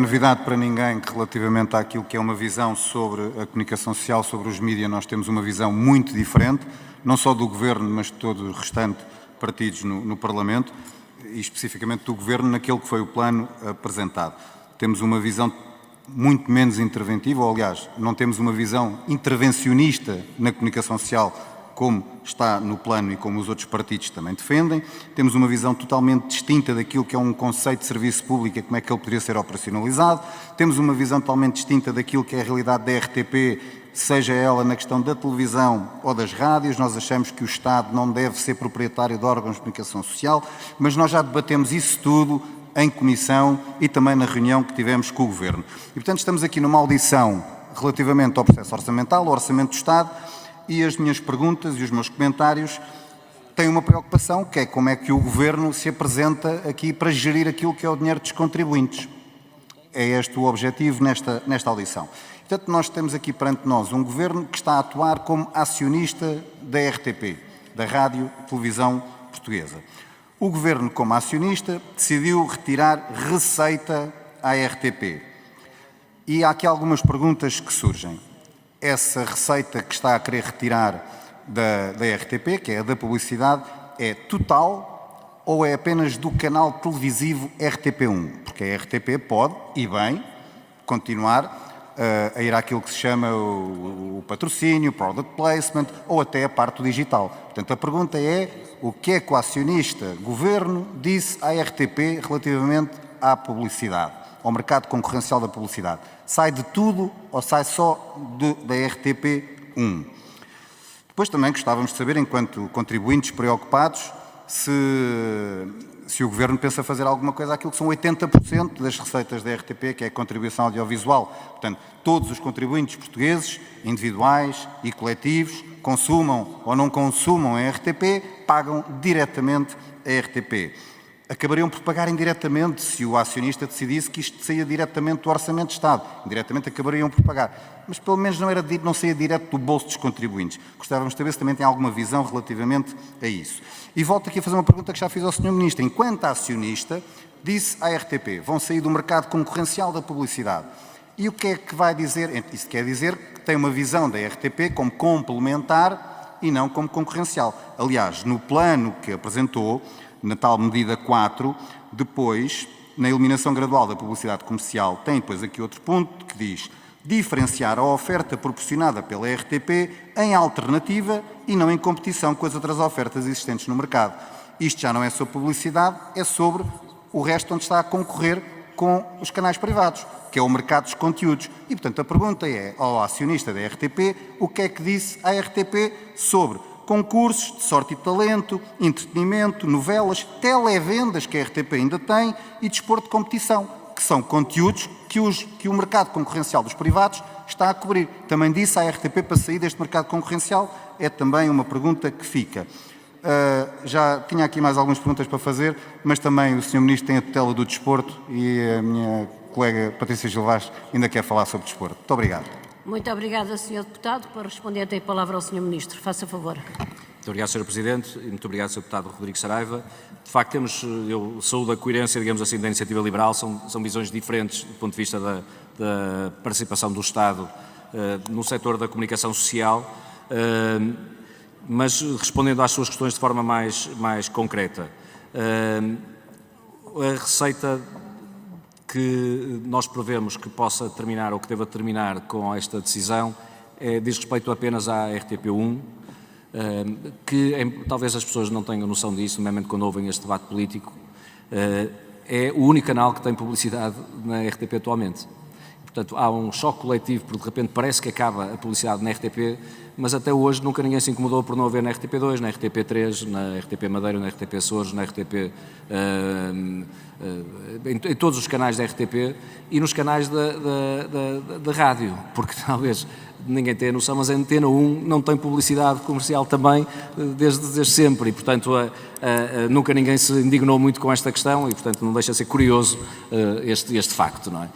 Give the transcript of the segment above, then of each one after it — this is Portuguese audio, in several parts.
Novidade para ninguém que relativamente àquilo que é uma visão sobre a comunicação social, sobre os mídias, nós temos uma visão muito diferente, não só do Governo, mas de todos os restantes partidos no Parlamento, e especificamente do Governo naquele que foi o plano apresentado. Temos uma visão muito menos interventiva, ou aliás, não temos uma visão intervencionista na comunicação social, como está no plano e como os outros partidos também defendem. Temos uma visão totalmente distinta daquilo que é um conceito de serviço público e como é que ele poderia ser operacionalizado. Temos uma visão totalmente distinta daquilo que é a realidade da RTP, seja ela na questão da televisão ou das rádios. Nós achamos que o Estado não deve ser proprietário de órgãos de comunicação social, mas nós já debatemos isso tudo em comissão e também na reunião que tivemos com o Governo. E, portanto, estamos aqui numa audição relativamente ao processo orçamental, ao Orçamento do Estado, e as minhas perguntas e os meus comentários têm uma preocupação, que é como é que o Governo se apresenta aqui para gerir aquilo que é o dinheiro dos contribuintes. É este o objetivo nesta audição. Portanto, nós temos aqui perante nós um Governo que está a atuar como acionista da RTP, da Rádio e Televisão Portuguesa. O Governo, como acionista, decidiu retirar receita à RTP. E há aqui algumas perguntas que surgem. Essa receita que está a querer retirar da RTP, que é a da publicidade, é total ou é apenas do canal televisivo RTP1? Porque a RTP pode, e bem, continuar a ir àquilo que se chama o patrocínio, product placement, ou até a parte do digital. Portanto, a pergunta é o que é que o acionista Governo disse à RTP relativamente à publicidade, ao mercado concorrencial da publicidade. Sai de tudo ou sai só da RTP1? Depois também gostávamos de saber, enquanto contribuintes preocupados, se o Governo pensa fazer alguma coisa àquilo que são 80% das receitas da RTP, que é a contribuição audiovisual. Portanto, todos os contribuintes portugueses, individuais e coletivos, consumam ou não consumam a RTP, pagam diretamente a RTP. Acabariam por pagar indiretamente se o acionista decidisse que isto saía diretamente do Orçamento de Estado. Indiretamente acabariam por pagar. Mas pelo menos não saía direto do bolso dos contribuintes. Gostávamos de saber se também tem alguma visão relativamente a isso. E volto aqui a fazer uma pergunta que já fiz ao Sr. Ministro. Enquanto acionista, disse à RTP, vão sair do mercado concorrencial da publicidade. E o que é que vai dizer? Isso quer dizer que tem uma visão da RTP como complementar e não como concorrencial. Aliás, no plano que apresentou, na tal medida 4, depois, na eliminação gradual da publicidade comercial, tem depois aqui outro ponto que diz diferenciar a oferta proporcionada pela RTP em alternativa e não em competição com as outras ofertas existentes no mercado. Isto já não é sobre publicidade, é sobre o resto onde está a concorrer com os canais privados, que é o mercado dos conteúdos. E, portanto, a pergunta é ao acionista da RTP o que é que disse à RTP sobre concursos de sorte e talento, entretenimento, novelas, televendas que a RTP ainda tem e desporto de competição, que são conteúdos que o mercado concorrencial dos privados está a cobrir. Também disse à RTP para sair deste mercado concorrencial? É também uma pergunta que fica. Já tinha aqui mais algumas perguntas para fazer, mas também o Sr. Ministro tem a tutela do desporto e a minha colega Patrícia Gil Vaz ainda quer falar sobre desporto. Muito obrigado. Muito obrigada, Sr. Deputado. Para responder, tem a palavra ao Sr. Ministro. Faça favor. Muito obrigado, Sr. Presidente, e muito obrigado, Sr. Deputado Rodrigo Saraiva. De facto, eu saúdo a coerência, digamos assim, da iniciativa liberal, são visões diferentes do ponto de vista da participação do Estado no setor da comunicação social, mas respondendo às suas questões de forma mais concreta. A receita que nós prevemos que possa terminar ou que deva terminar com esta decisão diz respeito apenas à RTP1, que talvez as pessoas não tenham noção disso, normalmente quando ouvem este debate político, é o único canal que tem publicidade na RTP atualmente. Portanto, há um choque coletivo, porque de repente parece que acaba a publicidade na RTP, mas até hoje nunca ninguém se incomodou por não haver na RTP2, na RTP3, na RTP Madeira, na RTP Açores, na RTP... em todos os canais da RTP e nos canais da rádio, porque talvez ninguém tenha noção, mas a Antena 1 não tem publicidade comercial também desde sempre e, portanto, nunca ninguém se indignou muito com esta questão e, portanto, não deixa de ser curioso este facto, não é?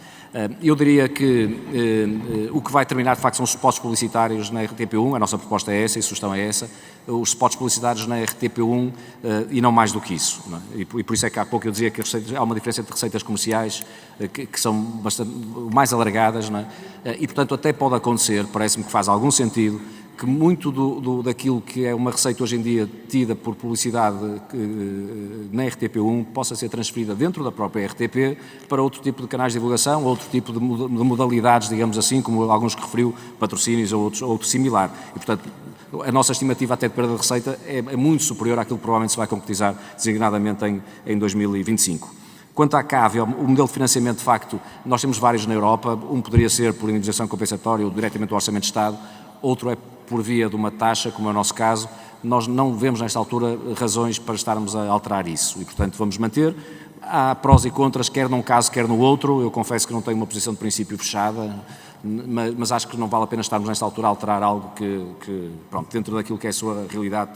Eu diria que o que vai terminar, de facto, são os spots publicitários na RTP1. a nossa proposta é essa, a sugestão é essa, os spots publicitários na RTP1 e não mais do que isso. Não é? E por isso é que há pouco eu dizia que há uma diferença entre receitas comerciais que são bastante mais alargadas, não é? E portanto até pode acontecer, parece-me que faz algum sentido, que muito daquilo que é uma receita hoje em dia tida por publicidade na RTP1 possa ser transferida dentro da própria RTP para outro tipo de canais de divulgação, outro tipo de modalidades, digamos assim, como alguns que referiu, patrocínios ou outro similar. E, portanto, a nossa estimativa até de perda de receita é muito superior àquilo que provavelmente se vai concretizar designadamente em 2025. Quanto à CAV, o modelo de financiamento, de facto, nós temos vários na Europa, um poderia ser por indenização compensatória ou diretamente do Orçamento de Estado, outro é por via de uma taxa, como é o nosso caso. Nós não vemos nesta altura razões para estarmos a alterar isso e, portanto, vamos manter. Há prós e contras, quer num caso, quer no outro. Eu confesso que não tenho uma posição de princípio fechada, mas acho que não vale a pena estarmos nesta altura a alterar algo que pronto, dentro daquilo que é a sua realidade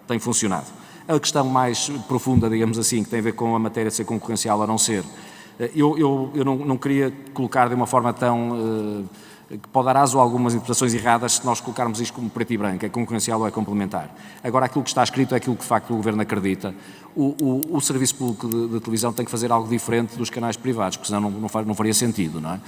tem funcionado. A questão mais profunda, digamos assim, que tem a ver com a matéria de ser concorrencial ou não ser, eu não queria colocar de uma forma tão... que pode dar aso a algumas interpretações erradas se nós colocarmos isto como preto e branco, é concorrencial ou é complementar. Agora, aquilo que está escrito é aquilo que, de facto, o Governo acredita. O Serviço Público de Televisão tem que fazer algo diferente dos canais privados, porque senão não faria sentido, não é?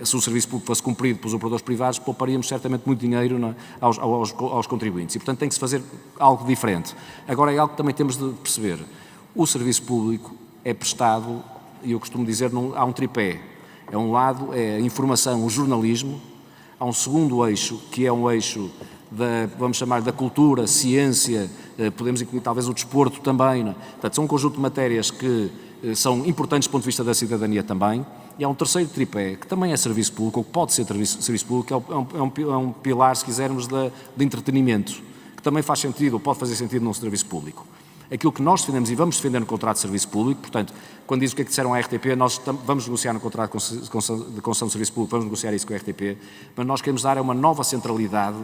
Se o Serviço Público fosse cumprido pelos operadores privados, pouparíamos certamente muito dinheiro, não é? aos contribuintes. E, portanto, tem que se fazer algo diferente. Agora, é algo que também temos de perceber. O Serviço Público é prestado, e eu costumo dizer, há um tripé. É um lado, é a informação, o jornalismo. Há um segundo eixo, que é um eixo vamos chamar, da cultura, ciência, podemos incluir talvez o desporto também. Não é? Portanto, são um conjunto de matérias que são importantes do ponto de vista da cidadania também. E há um terceiro tripé, que também é serviço público, ou que pode ser serviço público, é um pilar, se quisermos, de entretenimento, que também faz sentido, ou pode fazer sentido num serviço público. Aquilo que nós defendemos e vamos defender no contrato de serviço público, portanto, quando diz o que é que disseram à RTP, nós vamos negociar no contrato de concessão de serviço público, vamos negociar isso com a RTP, mas nós queremos dar uma nova centralidade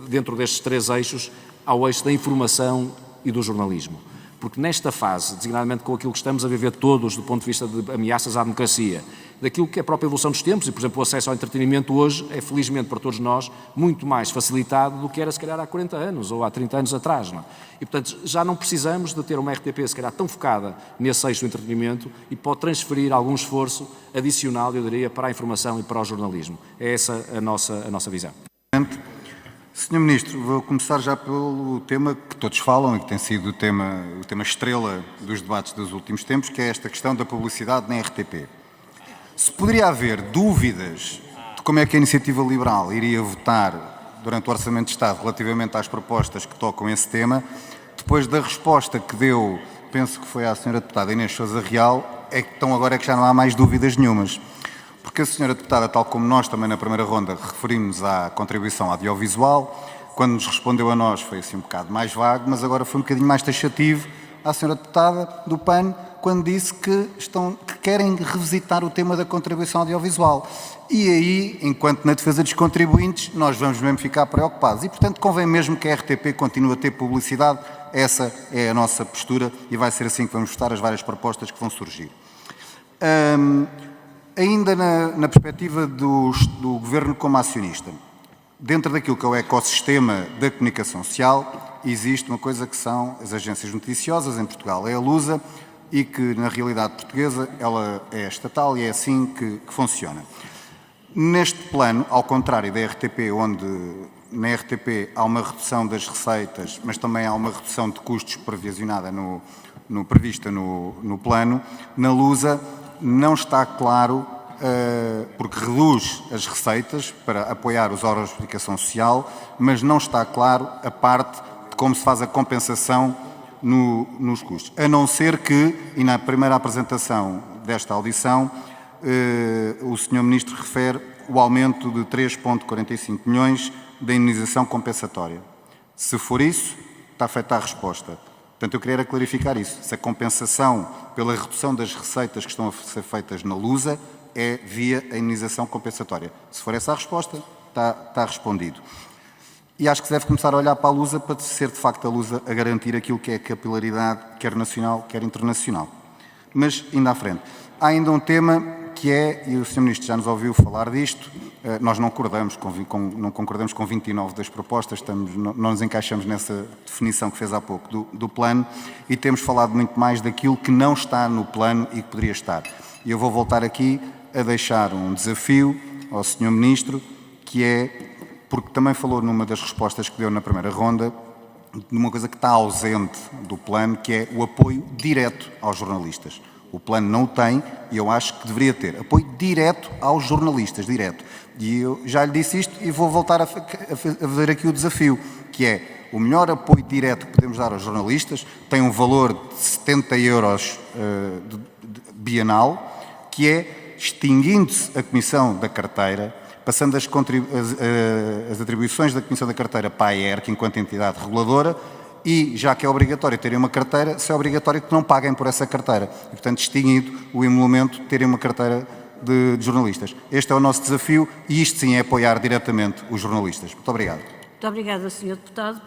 dentro destes três eixos ao eixo da informação e do jornalismo. Porque nesta fase, designadamente com aquilo que estamos a viver todos do ponto de vista de ameaças à democracia, daquilo que é a própria evolução dos tempos, e por exemplo o acesso ao entretenimento hoje é felizmente para todos nós muito mais facilitado do que era se calhar há 40 anos ou há 30 anos atrás. Não? E portanto já não precisamos de ter uma RTP se calhar tão focada nesse eixo do entretenimento e pode transferir algum esforço adicional, eu diria, para a informação e para o jornalismo. É essa a nossa visão. Sr. Ministro, vou começar já pelo tema que todos falam e que tem sido o tema estrela dos debates dos últimos tempos, que é esta questão da publicidade na RTP. Se poderia haver dúvidas de como é que a Iniciativa Liberal iria votar durante o Orçamento de Estado relativamente às propostas que tocam esse tema, depois da resposta que deu, penso que foi à Sra. Deputada Inês Sousa Real, então agora é que já não há mais dúvidas nenhumas. Porque a Sra. Deputada, tal como nós também na primeira ronda referimos à contribuição audiovisual, quando nos respondeu a nós foi assim um bocado mais vago, mas agora foi um bocadinho mais taxativo à Sra. Deputada do PAN, quando disse que querem revisitar o tema da contribuição audiovisual. E aí, enquanto na defesa dos contribuintes, nós vamos mesmo ficar preocupados. E, portanto, convém mesmo que a RTP continue a ter publicidade. Essa é a nossa postura e vai ser assim que vamos votar as várias propostas que vão surgir. Ainda na perspectiva do Governo como acionista, dentro daquilo que é o ecossistema da comunicação social, existe uma coisa que são as agências noticiosas, em Portugal é a Lusa, e que na realidade portuguesa ela é estatal e é assim que funciona. Neste plano, ao contrário da RTP, onde na RTP há uma redução das receitas, mas também há uma redução de custos previsionada prevista no plano, na Lusa não está claro, porque reduz as receitas para apoiar os órgãos de comunicação social, mas não está claro a parte de como se faz a compensação nos custos. A não ser que, e na primeira apresentação desta audição, o Sr. Ministro refere o aumento de 3,45 milhões da indenização compensatória. Se for isso, está feita a resposta. Portanto, eu queria clarificar isso. Se a compensação pela redução das receitas que estão a ser feitas na Lusa é via a indenização compensatória. Se for essa a resposta, está respondido. E acho que se deve começar a olhar para a Lusa para ser, de facto, a Lusa a garantir aquilo que é a capilaridade, quer nacional, quer internacional. Mas, ainda à frente, há ainda um tema que é, e o Sr. Ministro já nos ouviu falar disto, nós não concordamos com 29 das propostas, não nos encaixamos nessa definição que fez há pouco do plano e temos falado muito mais daquilo que não está no plano e que poderia estar. E eu vou voltar aqui a deixar um desafio ao Sr. Ministro, que é, porque também falou numa das respostas que deu na primeira ronda, de uma coisa que está ausente do plano, que é o apoio direto aos jornalistas. O plano não o tem e eu acho que deveria ter apoio direto aos jornalistas, direto. E eu já lhe disse isto e vou voltar a ver aqui o desafio, que é o melhor apoio direto que podemos dar aos jornalistas, tem um valor de 70 euros bienal, que é extinguindo-se a Comissão da Carteira, passando as atribuições da Comissão da Carteira para a ERC, enquanto entidade reguladora, e, já que é obrigatório terem uma carteira, se é obrigatório que não paguem por essa carteira. E, portanto, extinguido o emolumento de terem uma carteira de jornalistas. Este é o nosso desafio e isto sim é apoiar diretamente os jornalistas. Muito obrigado. Muito obrigada, Sr. Deputado.